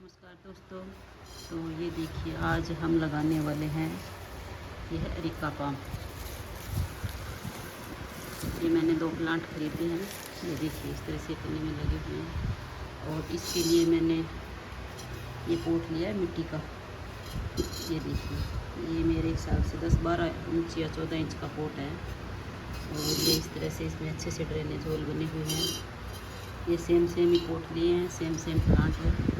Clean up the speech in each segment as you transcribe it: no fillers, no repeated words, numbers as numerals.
नमस्कार दोस्तों। तो ये देखिए, आज हम लगाने वाले हैं, ये है अरिका पाम। ये मैंने 2 प्लांट खरीदे हैं। ये देखिए इस तरह से कली में लगे हुए हैं और इसके लिए मैंने ये पोट लिया है मिट्टी का। ये देखिए, ये मेरे हिसाब से 10-12 इंच या 14 इंच का पोट है और ये इस तरह से इसमें अच्छे से ड्रेनेज होल बने हुए हैं। ये सेम ही पोट लिए हैं, सेम प्लांट है।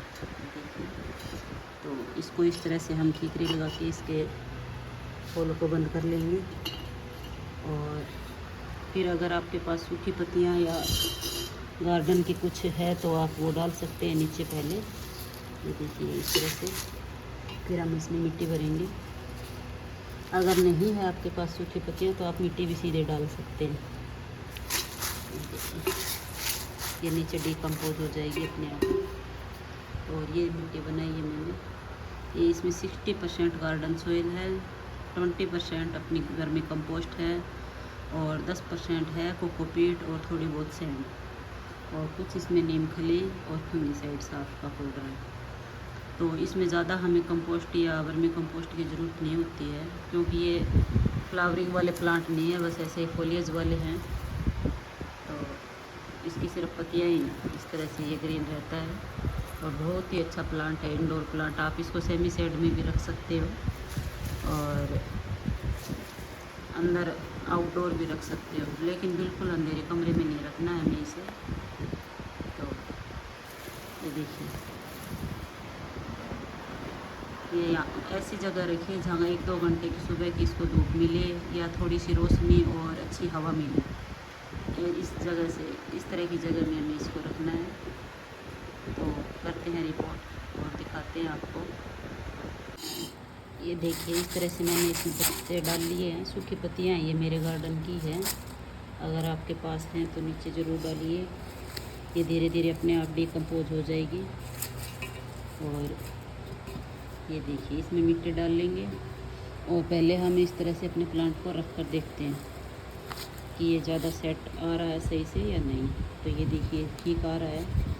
तो इसको इस तरह से हम ठीकरी लगा के इसके होलों को बंद कर लेंगे। और फिर अगर आपके पास सूखी पत्तियां या गार्डन की कुछ है तो आप वो डाल सकते हैं नीचे पहले। ये देखिए इस तरह से फिर हम इसमें मिट्टी भरेंगे। अगर नहीं है आपके पास सूखी पत्तियां तो आप मिट्टी भी सीधे डाल सकते हैं। ये नीचे डिकम्पोज हो जाएगी अपने आप। और ये मिट्टी बनाई है मैंने। ये इसमें 60% गार्डन सोइल है, 20% अपनी घर में कंपोस्ट है और 10% है कोकोपीट और थोड़ी बहुत सैंड और कुछ इसमें नीम खली और फंगीसाइड साफ का पाउडर है। तो इसमें ज़्यादा हमें कंपोस्ट या वर्मी कंपोस्ट की ज़रूरत नहीं होती है, क्योंकि ये फ्लावरिंग वाले प्लांट नहीं है, बस ऐसे फोलिएज वाले हैं। तो इसकी सिर्फ पत्तियाँ ही इस तरह से ये ग्रीन रहता है और बहुत ही अच्छा प्लांट है, इंडोर प्लांट। आप इसको सेमी शेड में भी रख सकते हो और अंदर आउटडोर भी रख सकते हो, लेकिन बिल्कुल अंधेरे कमरे में नहीं रखना है हमें इसे। तो ये देखिए, ये ऐसी जगह रखिए जहाँ 1-2 घंटे की सुबह की इसको धूप मिले या थोड़ी सी रोशनी और अच्छी हवा मिले। ये इस जगह से, इस तरह की जगह में हमें इसको रखना है। तो करते हैं रिपोर्ट और दिखाते हैं आपको। ये देखिए इस तरह से मैंने इसमें पत्ते डाल लिए हैं, सूखी पत्तियाँ ये मेरे गार्डन की हैं। अगर आपके पास हैं तो नीचे ज़रूर डालिए। ये धीरे धीरे अपने आप डिकम्पोज हो जाएगी। और ये देखिए इसमें मिट्टी डाल लेंगे और पहले हम इस तरह से अपने प्लांट को रख कर देखते हैं कि ये ज़्यादा सेट आ रहा है सही से या नहीं। तो ये देखिए ठीक आ रहा है।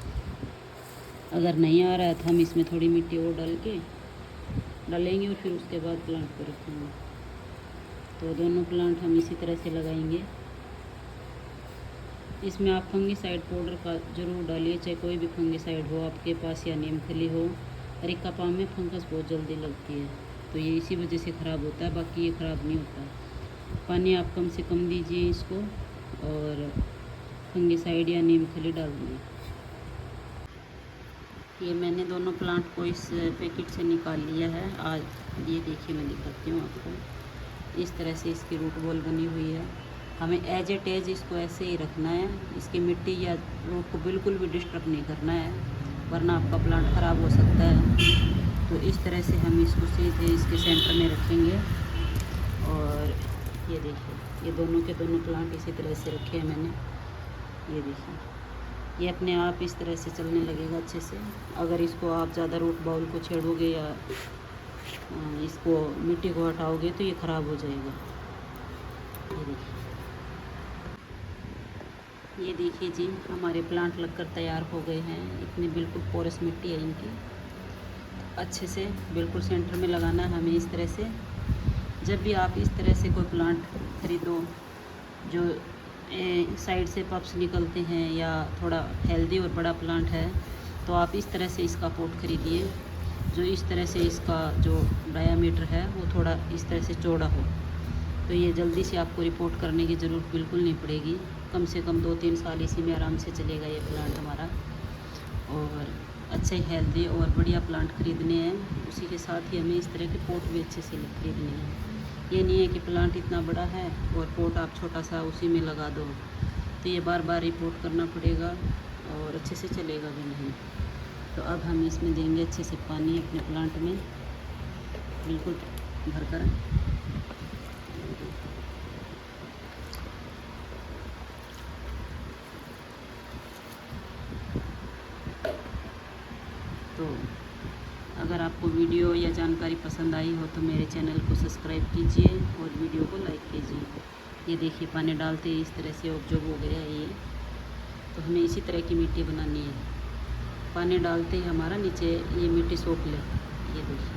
अगर नहीं आ रहा है तो हम इसमें थोड़ी मिट्टी और डालेंगे और फिर उसके बाद प्लांट को रखेंगे। तो दोनों प्लांट हम इसी तरह से लगाएंगे। इसमें आप फंगीसाइड पाउडर का ज़रूर डालिए, चाहे कोई भी फंगीसाइड हो आपके पास या नीम खली हो। अरिका पाम में फंगस बहुत जल्दी लगती है तो ये इसी वजह से ख़राब होता है, बाकी ये ख़राब नहीं होता। पानी आप कम से कम दीजिए इसको और फंगीसाइड या नीम खली डाल दें। ये मैंने दोनों प्लांट को इस पैकेट से निकाल लिया है। आज ये देखिए मैं दिखाती हूँ आपको। इस तरह से इसकी रूट बॉल बनी हुई है। हमें एज इट इज़ इसको ऐसे ही रखना है। इसकी मिट्टी या रूट को बिल्कुल भी डिस्टर्ब नहीं करना है, वरना आपका प्लांट ख़राब हो सकता है। तो इस तरह से हम इसको सीधे इसके सेंटर में रखेंगे। और ये देखिए, ये दोनों के दोनों प्लांट इसी तरह से रखे हैं मैंने। ये देखिए, ये अपने आप इस तरह से चलने लगेगा अच्छे से। अगर इसको आप ज़्यादा रूट बाउल को छेड़ोगे या इसको मिट्टी को हटाओगे तो ये ख़राब हो जाएगा। ये देखिए जी, हमारे प्लांट लगकर तैयार हो गए हैं। इतनी बिल्कुल पोरस मिट्टी है इनकी। अच्छे से बिल्कुल सेंटर में लगाना है हमें इस तरह से। जब भी आप इस तरह से कोई प्लांट खरीदो जो साइड से पप्स निकलते हैं या थोड़ा हेल्दी और बड़ा प्लांट है, तो आप इस तरह से इसका पोट खरीदिए जो इस तरह से इसका जो डायामीटर है वो थोड़ा इस तरह से चौड़ा हो। तो ये जल्दी से आपको रिपोर्ट करने की ज़रूरत बिल्कुल नहीं पड़ेगी। कम से कम 2-3 साल इसी में आराम से चलेगा ये प्लांट हमारा। और अच्छे हेल्दी और बढ़िया प्लांट खरीदने हैं, उसी के साथ ही हमें इस तरह के पोट भी अच्छे से खरीदने हैं। ये नहीं है कि प्लांट इतना बड़ा है और पोट आप छोटा सा उसी में लगा दो, तो ये बार बार रिपोर्ट करना पड़ेगा और अच्छे से चलेगा भी नहीं। तो अब हम इसमें देंगे अच्छे से पानी अपने प्लांट में बिल्कुल भरकर। तो अगर आपको वीडियो या जानकारी पसंद आई हो तो मेरे चैनल को सब्सक्राइब कीजिए और वीडियो को लाइक कीजिए। ये देखिए पानी डालते ही इस तरह से ऑब्जॉर्ब हो गया है ये। तो हमें इसी तरह की मिट्टी बनानी है। पानी डालते ही हमारा नीचे ये मिट्टी सोख ले। ये देखिए